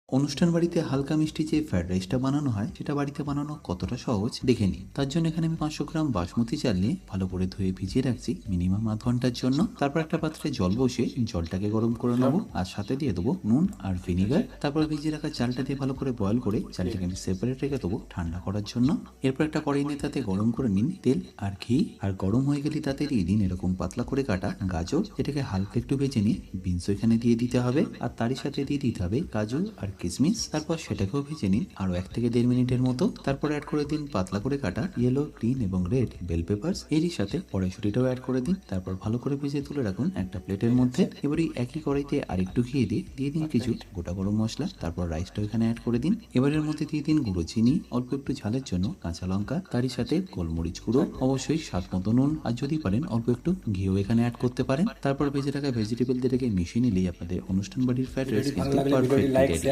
অনুষ্ঠান বাড়িতে হালকা মিষ্টি যে ফ্রাইড রাইসটা বানানো হয় সেটা বাড়িতে বানানো কতটা সহজ দেখে নিই। তার জন্য এখানে আমি 500 গ্রাম বাসমতি চাল নিয়ে ভালো করে ধুয়ে ভিজিয়ে রাখছি মিনিমাম আধ ঘন্টার জন্য। তারপর একটা পাত্রে জল বসিয়ে জলটাকে গরম করে নেবো আর সাথে দিয়ে দেবো নুন আর ভিনিগার। তারপর ভিজিয়ে রাখা চালটা দিয়ে ভালো করে বয়ল করে চালটাকে আমি সেপারেট রেখে দেবো ঠান্ডা করার জন্য। এরপর একটা কড়াই নিয়ে তাতে গরম করে নিন তেল আর ঘি, আর গরম হয়ে গেলে তাতে দিয়ে দিন এরকম পাতলা করে কাটা গাজর, এটাকে হালকা একটু ভেজে নিয়ে বিনস এখানে দিয়ে দিতে হবে আর তারই সাথে দিয়ে দিতে হবে কাজু আর কিশমিশ। তারপর সেটাকেও ভেজে নিন আরো 1 থেকে 1.5 মিনিটের মতো। তারপর অ্যাড করে দিন পাতলা করে কাটা ইয়েলো, গ্রিন এবং রেড বেল পেপারস, এরই সাথে কড়াইশুঁটিটাও অ্যাড করে দিন। তারপর ভালো করে ভেজে তুলে রাখুন একটা প্লেটের মধ্যে। এবার এই একই কড়াইতে আরেকটু ঘি দিয়ে দিন কিছু গোটা গরম মশলা। তারপর রাইসটাও এখানে অ্যাড করে দিন। এবারের মধ্যে দিয়ে দিন গুঁড়ো চিনি, অল্প একটু ঝালের জন্য কাঁচা লঙ্কা, তারই সাথে গোলমরিচ গুঁড়ো, অবশ্যই স্বাদ মতো নুন, আর যদি পারেন অল্প একটু ঘিও এখানে অ্যাড করতে পারেন। তারপর ভেজে রাখা ভেজিটেবল দিয়ে মিশিয়ে নিলেই আপনাদের অনুষ্ঠান বাড়ির ফ্রাইড রাইস কিন্তু পারফেক্ট রেডি।